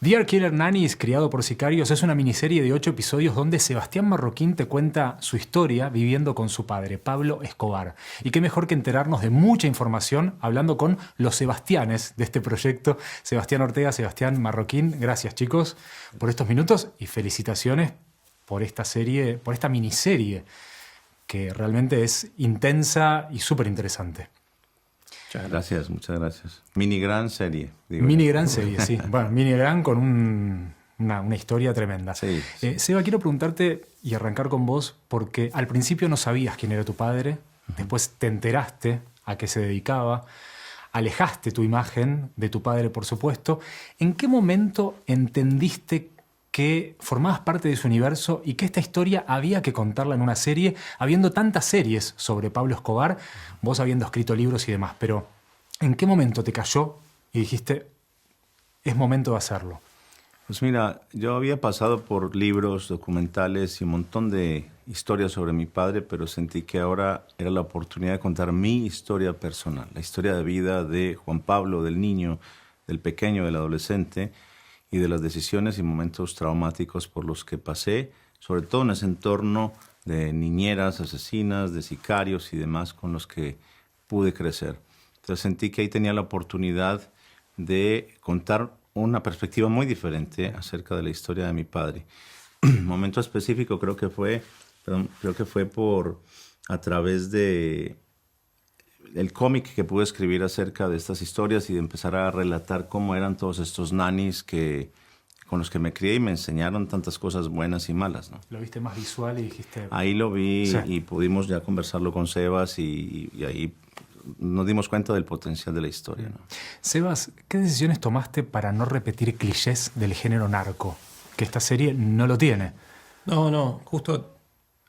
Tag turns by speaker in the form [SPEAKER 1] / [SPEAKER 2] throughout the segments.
[SPEAKER 1] Dear Killer Nannies, criado por sicarios, es una miniserie de 8 episodios donde Sebastián Marroquín te cuenta su historia viviendo con su padre, Pablo Escobar. Y qué mejor que enterarnos de mucha información hablando con los Sebastianes de este proyecto. Sebastián Ortega, Sebastián Marroquín, gracias chicos por estos minutos y felicitaciones por esta serie, por esta miniserie que realmente es intensa y súper interesante.
[SPEAKER 2] Muchas gracias. Mini gran serie.
[SPEAKER 1] Mini gran serie, sí. Bueno, mini gran con una historia tremenda.
[SPEAKER 2] Sí.
[SPEAKER 1] Seba, quiero preguntarte y arrancar con vos, porque al principio no sabías quién era tu padre, después te enteraste a qué se dedicaba, alejaste tu imagen de tu padre, por supuesto. ¿En qué momento entendiste que formabas parte de su universo y que esta historia había que contarla en una serie, habiendo tantas series sobre Pablo Escobar, vos habiendo escrito libros y demás? Pero ¿en qué momento te cayó y dijiste, es momento de hacerlo?
[SPEAKER 2] Pues mira, yo había pasado por libros, documentales y un montón de historias sobre mi padre, pero sentí que ahora era la oportunidad de contar mi historia personal, la historia de vida de Juan Pablo, del niño, del pequeño, del adolescente, y de las decisiones y momentos traumáticos por los que pasé, sobre todo en ese entorno de niñeras, asesinas, de sicarios y demás con los que pude crecer. Entonces sentí que ahí tenía la oportunidad de contar una perspectiva muy diferente acerca de la historia de mi padre. Un momento específico creo que fue a través de el cómic que pude escribir acerca de estas historias y de empezar a relatar cómo eran todos estos nannies con los que me crié y me enseñaron tantas cosas buenas y malas, ¿no?
[SPEAKER 1] Lo viste más visual y dijiste...
[SPEAKER 2] Ahí lo vi, sí. Y pudimos ya conversarlo con Sebas y ahí nos dimos cuenta del potencial de la historia, ¿no?
[SPEAKER 1] Sebas, ¿qué decisiones tomaste para no repetir clichés del género narco? Que esta serie no lo tiene.
[SPEAKER 3] No, justo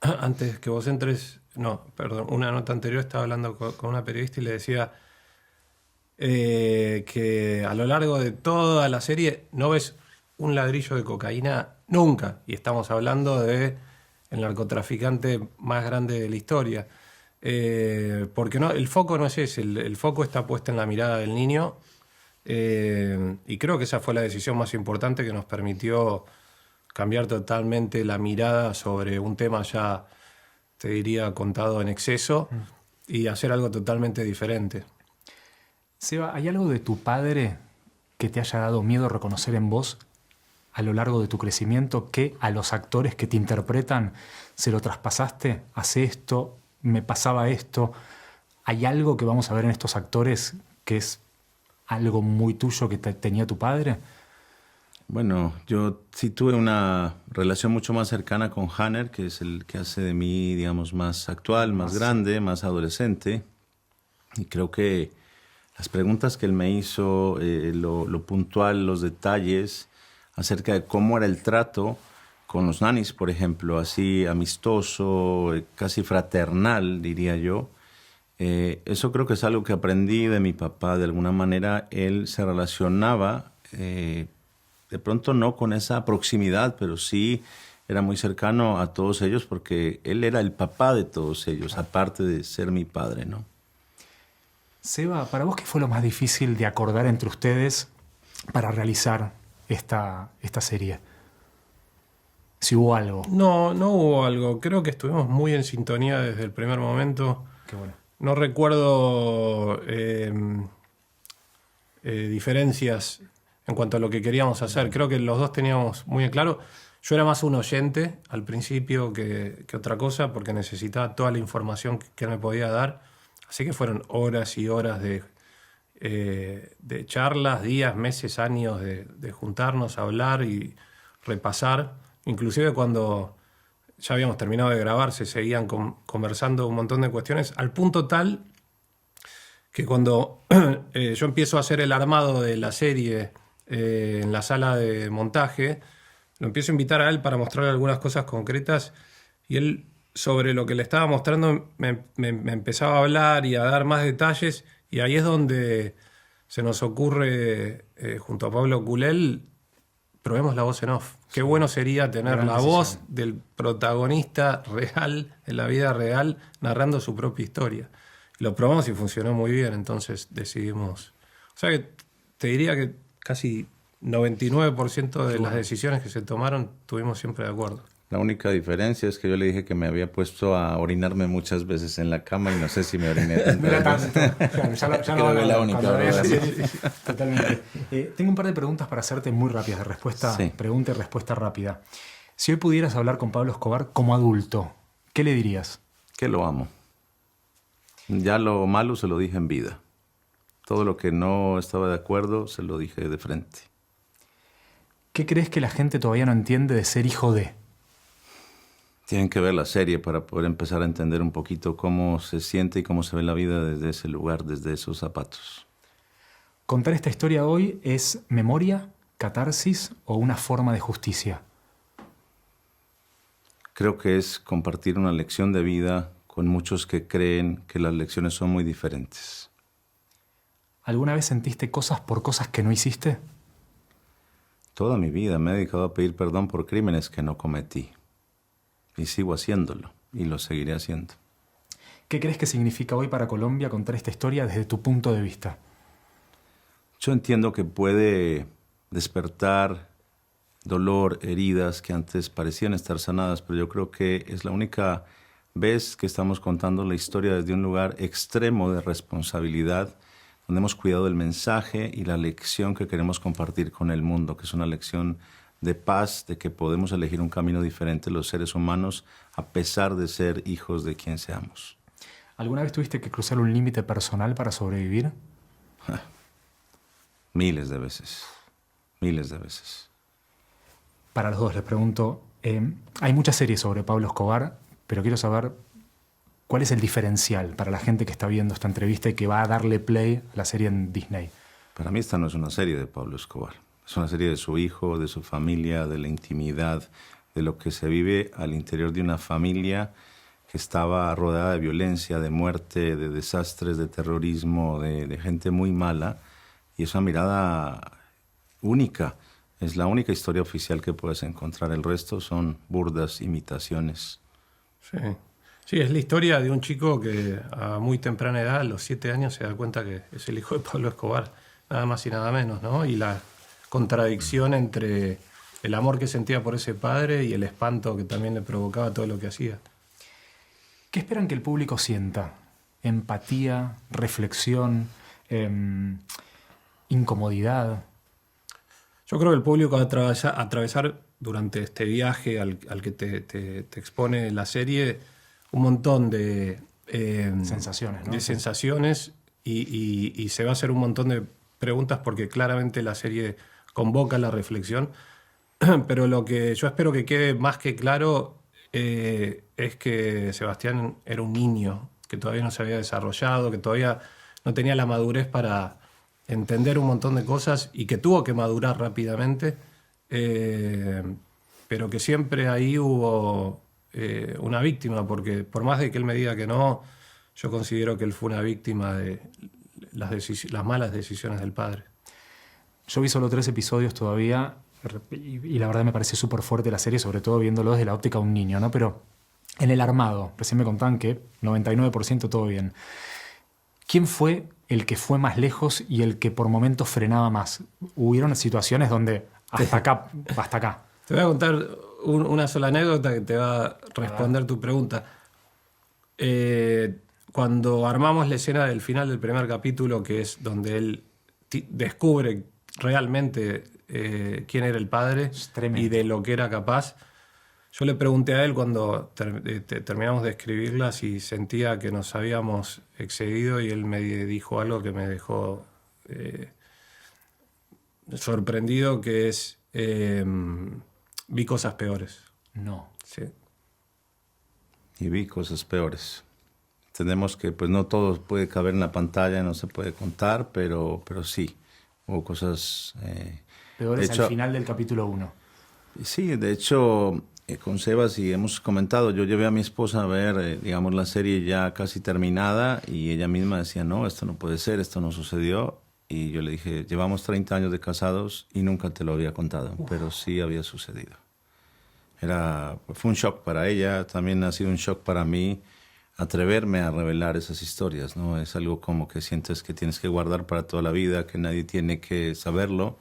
[SPEAKER 3] antes que vos entres... No, perdón, una nota anterior estaba hablando con una periodista y le decía que a lo largo de toda la serie no ves un ladrillo de cocaína nunca. Y estamos hablando de el narcotraficante más grande de la historia. Porque no, el foco no es ese, el foco está puesto en la mirada del niño. Y creo que esa fue la decisión más importante que nos permitió cambiar totalmente la mirada sobre un tema ya... te diría contado en exceso, y hacer algo totalmente diferente.
[SPEAKER 1] Seba, ¿hay algo de tu padre que te haya dado miedo reconocer en vos a lo largo de tu crecimiento, que a los actores que te interpretan se lo traspasaste? Hace esto, me pasaba esto. ¿Hay algo que vamos a ver en estos actores que es algo muy tuyo que tenía tu padre?
[SPEAKER 2] Bueno, yo sí tuve una relación mucho más cercana con Hanner, que es el que hace de mí, digamos, más actual, más grande, más adolescente. Y creo que las preguntas que él me hizo, lo puntual, los detalles acerca de cómo era el trato con los nannies, por ejemplo, así amistoso, casi fraternal, diría yo. Eso creo que es algo que aprendí de mi papá. De alguna manera, él se relacionaba... de pronto no con esa proximidad, pero sí era muy cercano a todos ellos porque él era el papá de todos ellos, aparte de ser mi padre, ¿no?
[SPEAKER 1] Seba, ¿para vos qué fue lo más difícil de acordar entre ustedes para realizar esta serie? Si hubo algo.
[SPEAKER 3] No hubo algo. Creo que estuvimos muy en sintonía desde el primer momento.
[SPEAKER 1] Qué bueno.
[SPEAKER 3] No recuerdo diferencias en cuanto a lo que queríamos hacer. Creo que los dos teníamos muy en claro. Yo era más un oyente al principio que otra cosa, porque necesitaba toda la información que él me podía dar. Así que fueron horas y horas de charlas, días, meses, años de juntarnos, hablar y repasar. Inclusive cuando ya habíamos terminado de grabar, se seguían conversando un montón de cuestiones, al punto tal que cuando yo empiezo a hacer el armado de la serie... en la sala de montaje, lo empiezo a invitar a él para mostrarle algunas cosas concretas y él, sobre lo que le estaba mostrando, me empezaba a hablar y a dar más detalles, y ahí es donde se nos ocurre, junto a Pablo Culel, probemos la voz en off. Qué bueno sería tener la voz del protagonista real, en la vida real, narrando su propia historia. Lo probamos y funcionó muy bien, entonces decidimos... O sea que te diría que casi 99% de las decisiones que se tomaron estuvimos siempre de acuerdo.
[SPEAKER 2] La única diferencia es que yo le dije que me había puesto a orinarme muchas veces en la cama y no sé si me oriné
[SPEAKER 1] No era
[SPEAKER 2] tantas
[SPEAKER 1] tanto.
[SPEAKER 2] veces.
[SPEAKER 1] Claro, ya
[SPEAKER 2] Creo
[SPEAKER 1] no
[SPEAKER 2] que la única,
[SPEAKER 1] cuando
[SPEAKER 2] ¿verdad?
[SPEAKER 1] veas así. Totalmente. Tengo un par de preguntas para hacerte muy rápidas, de respuesta,
[SPEAKER 2] Sí.
[SPEAKER 1] pregunta y respuesta rápida. Si hoy pudieras hablar con Pablo Escobar como adulto, ¿qué le dirías?
[SPEAKER 2] Que lo amo. Ya lo malo se lo dije en vida. Todo lo que no estaba de acuerdo se lo dije de frente.
[SPEAKER 1] ¿Qué crees que la gente todavía no entiende de ser hijo de?
[SPEAKER 2] Tienen que ver la serie para poder empezar a entender un poquito cómo se siente y cómo se ve la vida desde ese lugar, desde esos zapatos.
[SPEAKER 1] ¿Contar esta historia hoy es memoria, catarsis o una forma de justicia?
[SPEAKER 2] Creo que es compartir una lección de vida con muchos que creen que las lecciones son muy diferentes.
[SPEAKER 1] ¿Alguna vez sentiste cosas por cosas que no hiciste?
[SPEAKER 2] Toda mi vida me he dedicado a pedir perdón por crímenes que no cometí. Y sigo haciéndolo, y lo seguiré haciendo.
[SPEAKER 1] ¿Qué crees que significa hoy para Colombia contar esta historia desde tu punto de vista?
[SPEAKER 2] Yo entiendo que puede despertar dolor, heridas que antes parecían estar sanadas, pero yo creo que es la única vez que estamos contando la historia desde un lugar extremo de responsabilidad, donde hemos cuidado el mensaje y la lección que queremos compartir con el mundo, que es una lección de paz, de que podemos elegir un camino diferente los seres humanos a pesar de ser hijos de quien seamos.
[SPEAKER 1] ¿Alguna vez tuviste que cruzar un límite personal para sobrevivir?
[SPEAKER 2] Miles de veces, miles de veces.
[SPEAKER 1] Para los dos les pregunto, hay muchas series sobre Pablo Escobar, pero quiero saber cuál es el diferencial para la gente que está viendo esta entrevista y que va a darle play a la serie en Disney.
[SPEAKER 2] Para mí esta no es una serie de Pablo Escobar. Es una serie de su hijo, de su familia, de la intimidad, de lo que se vive al interior de una familia que estaba rodeada de violencia, de muerte, de desastres, de terrorismo, de gente muy mala. Y es una mirada única. Es la única historia oficial que puedes encontrar. El resto son burdas imitaciones.
[SPEAKER 3] Sí. Sí, es la historia de un chico que a muy temprana edad, a los 7 años, se da cuenta que es el hijo de Pablo Escobar, nada más y nada menos, ¿no? Y la contradicción entre el amor que sentía por ese padre y el espanto que también le provocaba todo lo que hacía.
[SPEAKER 1] ¿Qué esperan que el público sienta? ¿Empatía, reflexión, incomodidad?
[SPEAKER 3] Yo creo que el público va a atravesar durante este viaje al que te expone la serie un montón de
[SPEAKER 1] Sensaciones, ¿no?
[SPEAKER 3] de sensaciones y se va a hacer un montón de preguntas porque claramente la serie convoca la reflexión. Pero lo que yo espero que quede más que claro es que Sebastián era un niño, que todavía no se había desarrollado, que todavía no tenía la madurez para entender un montón de cosas y que tuvo que madurar rápidamente, pero que siempre ahí hubo una víctima, porque por más de que él me diga que no, yo considero que él fue una víctima de las malas decisiones del padre.
[SPEAKER 1] Yo vi solo 3 episodios todavía y la verdad me parece súper fuerte la serie, sobre todo viéndolo desde la óptica de un niño, ¿no? Pero en el armado, recién me contaban que 99% todo bien. ¿Quién fue el que fue más lejos y el que por momentos frenaba más? Hubieron situaciones donde hasta acá, hasta acá.
[SPEAKER 3] Te voy a contar una sola anécdota que te va a responder tu pregunta. Cuando armamos la escena del final del primer capítulo, que es donde él descubre realmente quién era el padre y de lo que era capaz, yo le pregunté a él cuando terminamos de escribirla si sentía que nos habíamos excedido y él me dijo algo que me dejó sorprendido, que es vi cosas peores.
[SPEAKER 1] No.
[SPEAKER 3] Sí.
[SPEAKER 2] Y vi cosas peores. Entendemos que pues no todo puede caber en la pantalla, no se puede contar, pero sí, hubo cosas...
[SPEAKER 1] Peores
[SPEAKER 2] hecho,
[SPEAKER 1] al final del capítulo 1.
[SPEAKER 2] Sí, de hecho, con Sebas y hemos comentado, yo llevé a mi esposa a ver, digamos, la serie ya casi terminada y ella misma decía, no, esto no puede ser, esto no sucedió. Y yo le dije, llevamos 30 años de casados y nunca te lo había contado, pero sí había sucedido. Fue un shock para ella, también ha sido un shock para mí atreverme a revelar esas historias, ¿no? Es algo como que sientes que tienes que guardar para toda la vida, que nadie tiene que saberlo.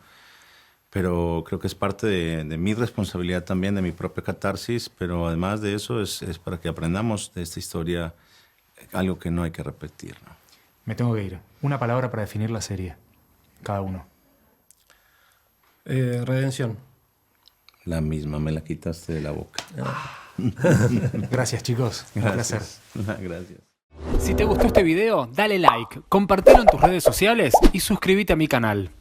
[SPEAKER 2] pero creo que es parte de mi responsabilidad también, de mi propia catarsis, pero además de eso es para que aprendamos de esta historia algo que no hay que repetir, ¿no?
[SPEAKER 1] Me tengo que ir. Una palabra para definir la serie. Cada uno.
[SPEAKER 3] Redención.
[SPEAKER 2] La misma, me la quitaste de la boca.
[SPEAKER 1] Gracias, chicos. Un placer.
[SPEAKER 2] Gracias.
[SPEAKER 1] Si te gustó este video, dale like, compartilo en tus redes sociales y suscríbete a mi canal.